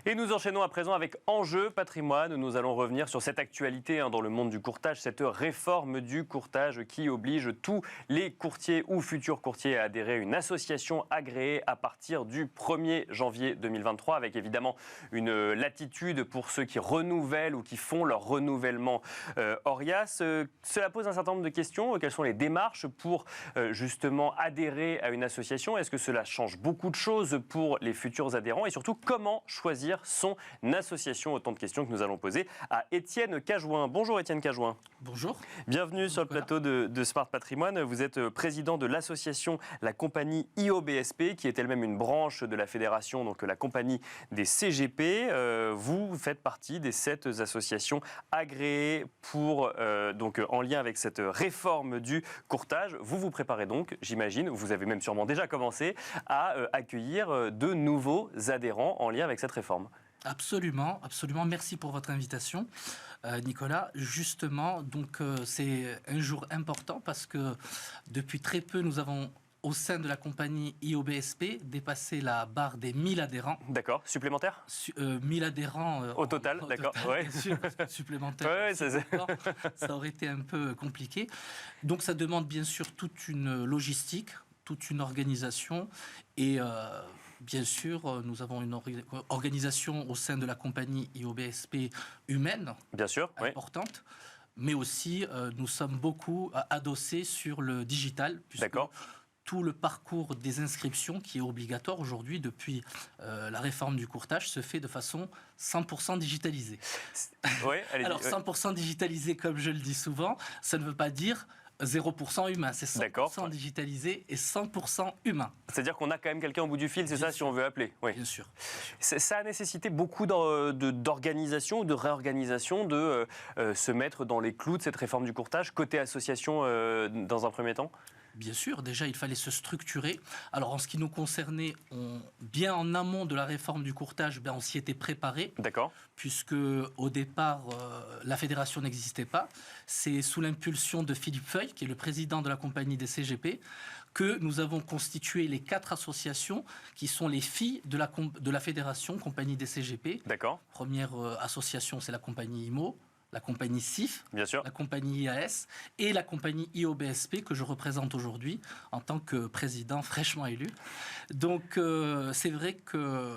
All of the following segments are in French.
Et nous enchaînons à présent avec Enjeu Patrimoine. Nous allons revenir sur cette actualité dans le monde du courtage, cette réforme du courtage qui oblige tous les courtiers ou futurs courtiers à adhérer à une association agréée à partir du 1er janvier 2023, avec évidemment une latitude pour ceux qui renouvellent ou qui font leur renouvellement ORIAS. Cela pose un certain nombre de questions. Quelles sont les démarches pour justement adhérer à une association? Est-ce que cela change beaucoup de choses pour les futurs adhérents? Et surtout, comment choisir son association? Autant de questions que nous allons poser à Étienne Cajouin. Bonjour Étienne Cajouin. Bonjour. Bienvenue sur le plateau de Smart Patrimoine. Vous êtes président de l'association La Compagnie IOBSP, qui est elle-même une branche de la fédération, donc la compagnie des CGP. Vous faites partie des 7 associations agréées pour, donc, en lien avec cette réforme du courtage. Vous vous préparez donc, j'imagine, vous avez même sûrement déjà commencé, à accueillir de nouveaux adhérents en lien avec cette réforme. Absolument, absolument. Merci pour votre invitation, Nicolas. Justement, donc c'est un jour important parce que depuis très peu, nous avons au sein de la compagnie IOBSP dépassé la barre des 1000 adhérents. D'accord. Supplémentaire 1000 adhérents au total, d'accord. Ouais. Bien sûr, supplémentaire. Ouais, ça aurait été un peu compliqué. Donc ça demande bien sûr toute une logistique, toute une organisation et bien sûr, nous avons une organisation au sein de la compagnie IOBSP humaine, bien sûr, importante, mais aussi nous sommes beaucoup adossés sur le digital, puisque tout le parcours des inscriptions qui est obligatoire aujourd'hui depuis la réforme du courtage se fait de façon 100% digitalisée. Oui, alors 100% digitalisé, comme je le dis souvent, ça ne veut pas dire 0% humain, c'est 100% digitalisé et 100% humain. C'est-à-dire qu'on a quand même quelqu'un au bout du fil, c'est ça, si on veut appeler? Oui. Bien sûr. Ça a nécessité beaucoup d'organisation ou de réorganisation de se mettre dans les clous de cette réforme du courtage, côté association dans un premier temps? Bien sûr, déjà, il fallait se structurer. Alors, en ce qui nous concernait, bien en amont de la réforme du courtage, on s'y était préparé. D'accord. Puisque, au départ, la fédération n'existait pas. C'est sous l'impulsion de Philippe Feuille, qui est le président de la compagnie des CGP, que nous avons constitué les 4 associations qui sont les filles de la fédération, compagnie des CGP. D'accord. Première association, c'est la compagnie IMO. La compagnie CIF, bien sûr, la compagnie IAS et la compagnie IOBSP que je représente aujourd'hui en tant que président fraîchement élu. Donc c'est vrai que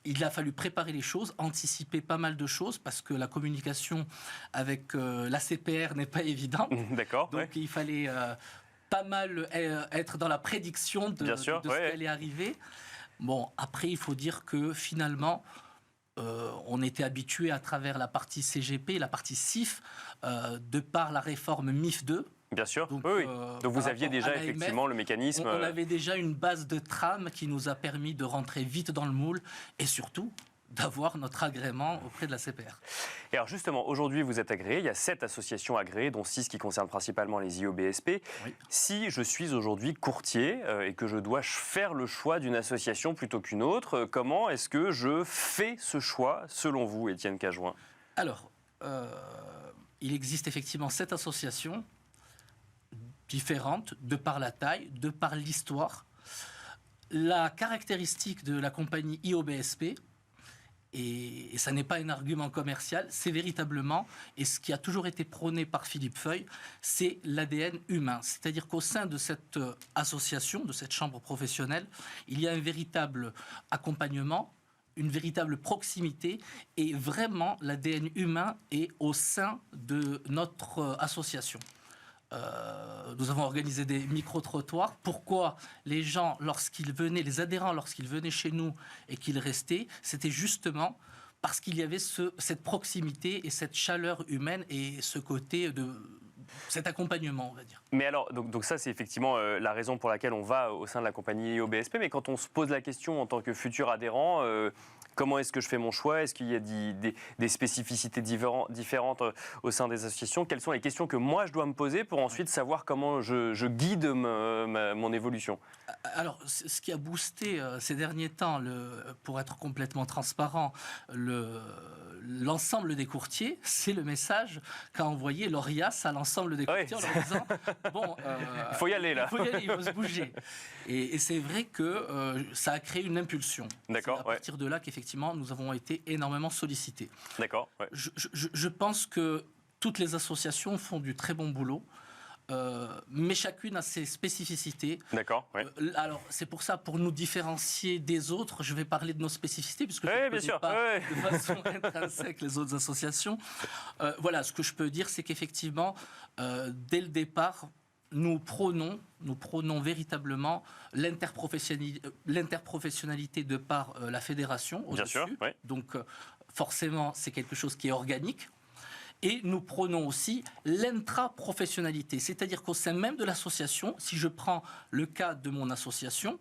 il a fallu préparer les choses, anticiper pas mal de choses parce que la communication avec la CPR n'est pas évidente. D'accord. Donc il fallait pas mal être dans la prédiction de ce qui allait arriver. Bon, après il faut dire que finalement on était habitué à travers la partie CGP, la partie CIF, de par la réforme MIF 2. Bien sûr, donc vous aviez déjà effectivement le mécanisme. On avait déjà une base de trame qui nous a permis de rentrer vite dans le moule et surtout d'avoir notre agrément auprès de la CPR. Et alors justement, aujourd'hui vous êtes agréé, il y a 7 associations agréées, dont 6 qui concernent principalement les IOBSP. Oui. Si je suis aujourd'hui courtier et que je dois faire le choix d'une association plutôt qu'une autre, comment est-ce que je fais ce choix selon vous, Étienne Cajouin? Alors, il existe effectivement 7 associations différentes de par la taille, de par l'histoire. La caractéristique de la compagnie IOBSP, et ça n'est pas un argument commercial, c'est véritablement, et ce qui a toujours été prôné par Philippe Feuille, c'est l'ADN humain. C'est-à-dire qu'au sein de cette association, de cette chambre professionnelle, il y a un véritable accompagnement, une véritable proximité, et vraiment l'ADN humain est au sein de notre association. Nous avons organisé des micro-trottoirs. Pourquoi les gens, lorsqu'ils venaient, les adhérents, lorsqu'ils venaient chez nous et qu'ils restaient, c'était justement parce qu'il y avait cette proximité et cette chaleur humaine et ce côté de cet accompagnement, on va dire. Mais alors, donc ça, c'est effectivement la raison pour laquelle on va au sein de la compagnie IOBSP. Mais quand on se pose la question en tant que futur adhérent, comment est-ce que je fais mon choix? Est-ce qu'il y a des spécificités différentes au sein des associations? Quelles sont les questions que moi, je dois me poser pour ensuite savoir comment je guide mon évolution? Alors, ce qui a boosté ces derniers temps, pour être complètement transparent, l'ensemble des courtiers, c'est le message qu'a envoyé l'ORIAS à l'ensemble des courtiers en leur disant bon, il faut y aller là. Il faut y aller, il faut se bouger. Et c'est vrai que ça a créé une impulsion. D'accord. C'est à partir de là qu'effectivement effectivement, nous avons été énormément sollicités. D'accord. Ouais. Je pense que toutes les associations font du très bon boulot. Mais chacune a ses spécificités. D'accord. Ouais. Alors, c'est pour ça, pour nous différencier des autres, je vais parler de nos spécificités, puisque je Oui, ne bien sûr. connais pas Ouais. de façon intrinsèque les autres associations. Voilà, ce que je peux dire, c'est qu'effectivement, dès le départ, nous prônons véritablement l'interprofessionnalité de par la fédération Bien sûr. au-dessus. Ouais. Donc, forcément, c'est quelque chose qui est organique. Et nous prenons aussi l'intraprofessionnalité, c'est-à-dire qu'au sein même de l'association, si je prends le cas de mon association,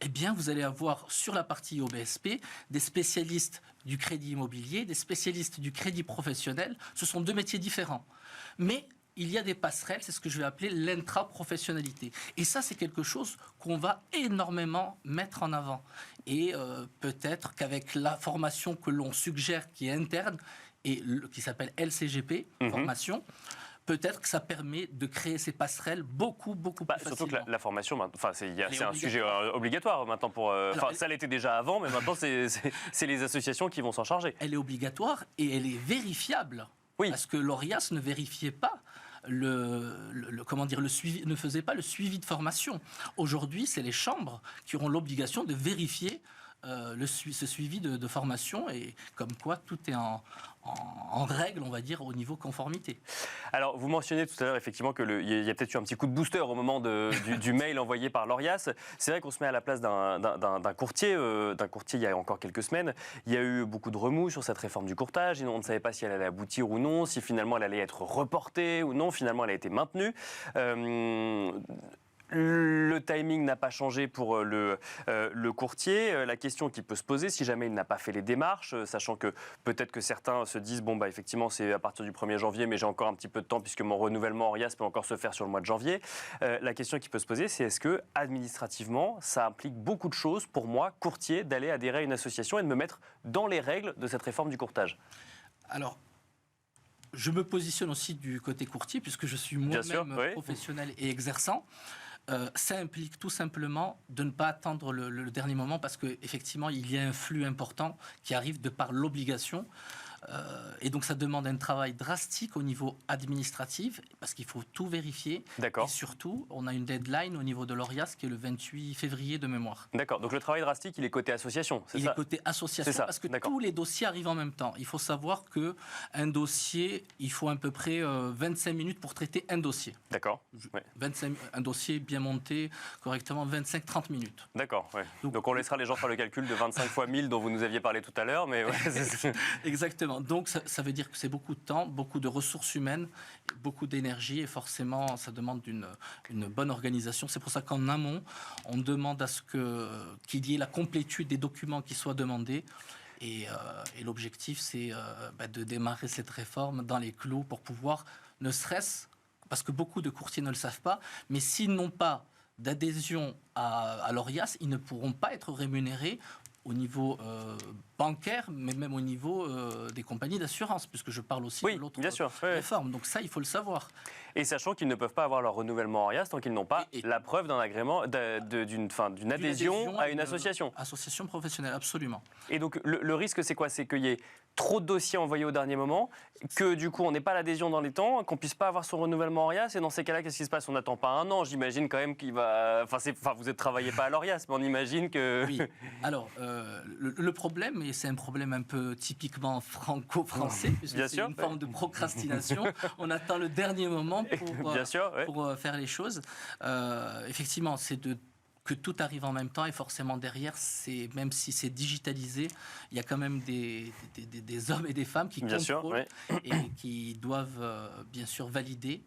eh bien, vous allez avoir sur la partie OBSP des spécialistes du crédit immobilier, des spécialistes du crédit professionnel. Ce sont deux métiers différents. Mais il y a des passerelles, c'est ce que je vais appeler l'intraprofessionnalité. Et ça, c'est quelque chose qu'on va énormément mettre en avant. Et peut-être qu'avec la formation que l'on suggère, qui est interne, et qui s'appelle LCGP, formation, peut-être que ça permet de créer ces passerelles beaucoup plus facilement. Surtout que la formation, c'est un sujet obligatoire maintenant. Ça l'était déjà avant, mais maintenant c'est les associations qui vont s'en charger. Elle est obligatoire et elle est vérifiable. Oui. Parce que l'ORIAS ne vérifiait pas le suivi, ne faisait pas le suivi de formation. Aujourd'hui, c'est les chambres qui auront l'obligation de vérifier ce suivi de formation, et comme quoi tout est en règle, on va dire, au niveau conformité. Alors, vous mentionnez tout à l'heure effectivement qu'il y a peut-être eu un petit coup de booster au moment du mail envoyé par l'ORIAS. C'est vrai qu'on se met à la place d'un courtier. Il y a encore quelques semaines, il y a eu beaucoup de remous sur cette réforme du courtage. On ne savait pas si elle allait aboutir ou non, si finalement elle allait être reportée ou non. Finalement, elle a été maintenue. Le timing n'a pas changé pour le courtier. La question qui peut se poser, si jamais il n'a pas fait les démarches, sachant que peut-être que certains se disent effectivement c'est à partir du 1er janvier, mais j'ai encore un petit peu de temps puisque mon renouvellement ORIAS peut encore se faire sur le mois de janvier. La question qui peut se poser, c'est est-ce que administrativement ça implique beaucoup de choses pour moi, courtier, d'aller adhérer à une association et de me mettre dans les règles de cette réforme du courtage? Alors, je me positionne aussi du côté courtier puisque je suis moi-même professionnel et exerçant. Ça implique tout simplement de ne pas attendre le dernier moment, parce qu'effectivement, il y a un flux important qui arrive de par l'obligation. Et donc, ça demande un travail drastique au niveau administratif, parce qu'il faut tout vérifier. D'accord. Et surtout, on a une deadline au niveau de l'ORIAS qui est le 28 février de mémoire. D'accord. Donc, le travail drastique, il est côté association, c'est ça? Il est côté association, parce que tous les dossiers arrivent en même temps. Il faut savoir qu'un dossier, il faut à peu près 25 minutes pour traiter un dossier. D'accord. Ouais. Un dossier bien monté, correctement, 25-30 minutes. D'accord. Ouais. Donc, on laissera les gens faire le calcul de 25 fois 1000 dont vous nous aviez parlé tout à l'heure. Mais Exactement. Donc, ça veut dire que c'est beaucoup de temps, beaucoup de ressources humaines, beaucoup d'énergie, et forcément, ça demande une bonne organisation. C'est pour ça qu'en amont, on demande à ce qu'il y ait la complétude des documents qui soient demandés. Et l'objectif, c'est de démarrer cette réforme dans les clous pour pouvoir, ne serait-ce, parce que beaucoup de courtiers ne le savent pas, mais s'ils n'ont pas d'adhésion à l'ORIAS, ils ne pourront pas être rémunérés au niveau bancaire, mais même au niveau des compagnies d'assurance, puisque je parle aussi de l'autre réforme. Donc ça, il faut le savoir. Et sachant qu'ils ne peuvent pas avoir leur renouvellement ORIAS tant qu'ils n'ont pas la preuve d'un agrément, d'une adhésion à une association. Association professionnelle, absolument. Et donc le risque, c'est quoi? C'est qu'il y ait trop de dossiers envoyés au dernier moment, que du coup on n'ait pas l'adhésion dans les temps, qu'on puisse pas avoir son renouvellement ORIAS. Et dans ces cas-là, qu'est-ce qui se passe? On n'attend pas un an, j'imagine quand même qu'il va... vous ne travaillez pas à l'ORIAS, mais on imagine que... Oui. Alors, le problème, et c'est un problème un peu typiquement franco-français, puisque c'est une forme de procrastination, on attend le dernier moment pour faire les choses. Effectivement, c'est que tout arrive en même temps, et forcément derrière, même si c'est digitalisé, il y a quand même des hommes et des femmes qui contrôlent et qui doivent bien sûr valider.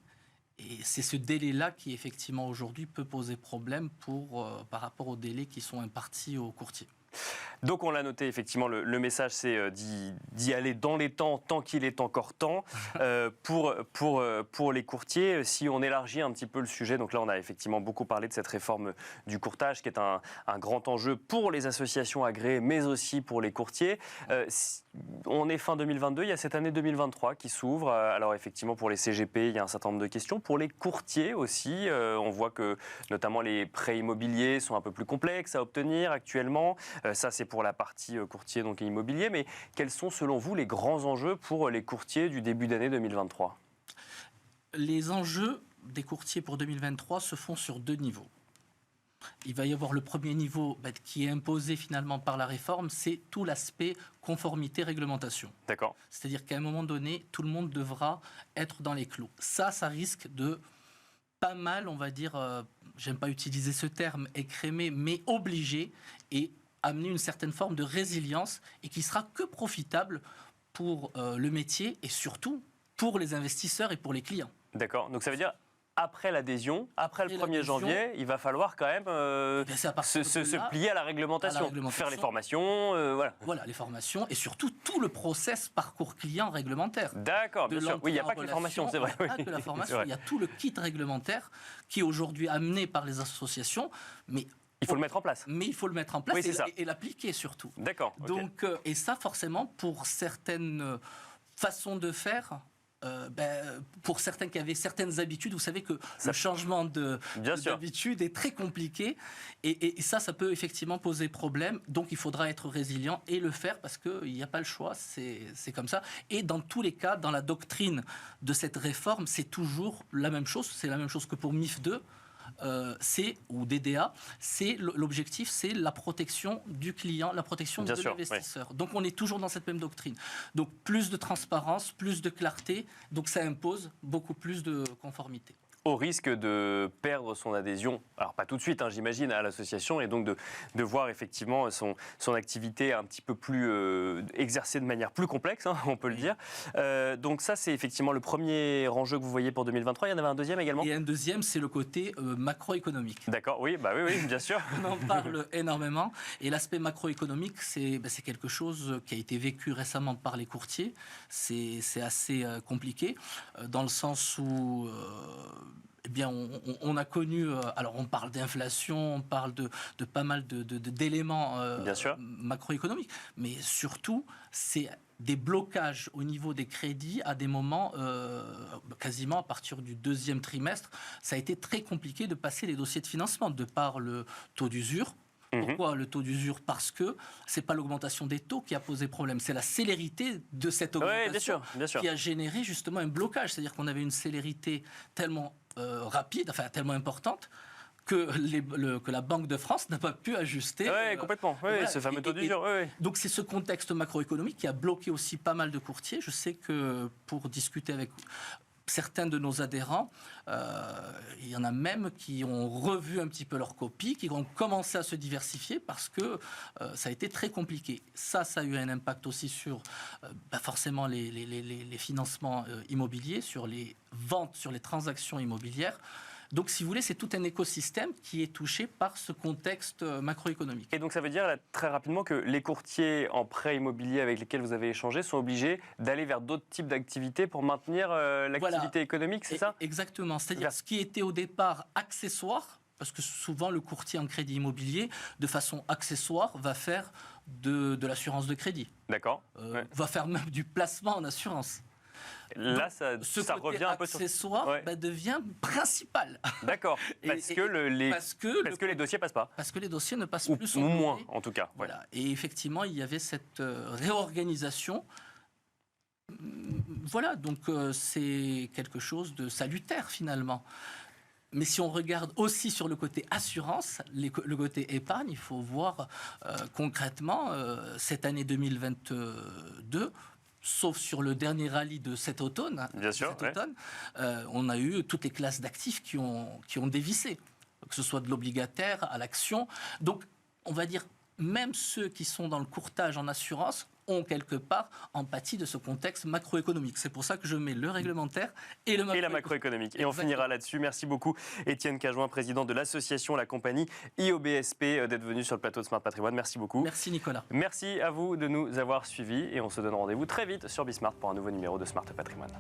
Et c'est ce délai-là qui, effectivement, aujourd'hui, peut poser problème par rapport aux délais qui sont impartis aux courtiers. Donc on l'a noté, effectivement, le message c'est d'y aller dans les temps, tant qu'il est encore temps. Pour les courtiers, si on élargit un petit peu le sujet, donc là on a effectivement beaucoup parlé de cette réforme du courtage qui est un grand enjeu pour les associations agréées, mais aussi pour les courtiers. On est fin 2022, il y a cette année 2023 qui s'ouvre. Alors effectivement pour les CGP, il y a un certain nombre de questions. Pour les courtiers aussi, on voit que notamment les prêts immobiliers sont un peu plus complexes à obtenir actuellement. Ça, c'est pour la partie courtier donc immobilier. Mais quels sont, selon vous, les grands enjeux pour les courtiers du début d'année 2023 ? Les enjeux des courtiers pour 2023 se font sur 2 niveaux. Il va y avoir le premier niveau qui est imposé finalement par la réforme, c'est tout l'aspect conformité-réglementation. D'accord. C'est-à-dire qu'à un moment donné, tout le monde devra être dans les clous. Ça risque de pas mal, on va dire, j'aime pas utiliser ce terme, écrémer, mais obliger et amener une certaine forme de résilience et qui sera que profitable pour le métier et surtout pour les investisseurs et pour les clients. D'accord. Donc ça veut dire après l'adhésion, après le 1er janvier, il va falloir quand même se plier à la réglementation, faire les formations, voilà. Voilà, les formations et surtout tout le process parcours client réglementaire. D'accord, bien sûr. Oui, il n'y a pas que les formations, c'est vrai. Il n'y a pas que la formation, il y a tout le kit réglementaire qui est aujourd'hui amené par les associations, mais il faut le mettre en place. Mais il faut le mettre en place et l'appliquer surtout. D'accord. Okay. Donc, et ça, forcément, pour certaines façons de faire, pour certains qui avaient certaines habitudes, vous savez que le changement d'habitude est très compliqué et ça peut effectivement poser problème. Donc il faudra être résilient et le faire parce qu'il n'y a pas le choix, c'est comme ça. Et dans tous les cas, dans la doctrine de cette réforme, c'est toujours la même chose. C'est la même chose que pour MIF 2. Ou DDA, l'objectif, c'est la protection du client, la protection de l'investisseur. Oui. Donc on est toujours dans cette même doctrine. Donc plus de transparence, plus de clarté, donc ça impose beaucoup plus de conformité. Au risque de perdre son adhésion, alors pas tout de suite, j'imagine, à l'association, et donc de voir effectivement son activité un petit peu plus exercée de manière plus complexe, on peut le dire. Donc ça, c'est effectivement le premier enjeu que vous voyez pour 2023. Il y en avait un deuxième également ? Et un deuxième, c'est le côté macroéconomique. D'accord, oui, bien sûr. On en parle énormément. Et l'aspect macroéconomique, c'est quelque chose qui a été vécu récemment par les courtiers. C'est assez compliqué, dans le sens où... on a connu, alors on parle d'inflation, on parle de pas mal d'éléments macroéconomiques, mais surtout, c'est des blocages au niveau des crédits à des moments, quasiment à partir du 2e trimestre. Ça a été très compliqué de passer les dossiers de financement, de par le taux d'usure. Pourquoi le taux d'usure ? Parce que ce n'est pas l'augmentation des taux qui a posé problème, c'est la célérité de cette augmentation bien sûr. Qui a généré justement un blocage. C'est-à-dire qu'on avait une célérité tellement rapide, tellement importante, que la Banque de France n'a pas pu ajuster. Oui, complètement. Ce fameux taux d'usure. Donc c'est ce contexte macroéconomique qui a bloqué aussi pas mal de courtiers. Je sais que pour discuter avec certains de nos adhérents, il y en a même qui ont revu un petit peu leur copie, qui ont commencé à se diversifier parce que ça a été très compliqué. Ça a eu un impact aussi sur forcément les financements immobiliers, sur les ventes, sur les transactions immobilières. Donc, si vous voulez, c'est tout un écosystème qui est touché par ce contexte macroéconomique. Et donc, ça veut dire très rapidement que les courtiers en prêt immobilier avec lesquels vous avez échangé sont obligés d'aller vers d'autres types d'activités pour maintenir l'activité économique, c'est ça ? Exactement. C'est-à-dire ce qui était au départ accessoire, parce que souvent le courtier en crédit immobilier, de façon accessoire, va faire de l'assurance de crédit. D'accord. Va faire même du placement en assurance. Là, ça revient un peu sur... accessoire devient principal. D'accord, parce que les dossiers passent pas. Parce que les dossiers ne passent plus. Ou moins, en tout cas. Voilà. Et effectivement, il y avait cette réorganisation. Voilà, donc c'est quelque chose de salutaire finalement. Mais si on regarde aussi sur le côté assurance, le côté épargne, il faut voir concrètement cette année 2022... sauf sur le dernier rallye de cet automne, on a eu toutes les classes d'actifs qui ont dévissé, que ce soit de l'obligataire à l'action. Donc, on va dire, même ceux qui sont dans le courtage en assurance ont quelque part empathie de ce contexte macroéconomique. C'est pour ça que je mets le réglementaire et la macroéconomique. Et on finira là-dessus. Merci beaucoup, Étienne Cajoin, président de l'association La Compagnie IOBSP, d'être venu sur le plateau de Smart Patrimoine. Merci beaucoup. Merci Nicolas. Merci à vous de nous avoir suivis et on se donne rendez-vous très vite sur Bismart pour un nouveau numéro de Smart Patrimoine.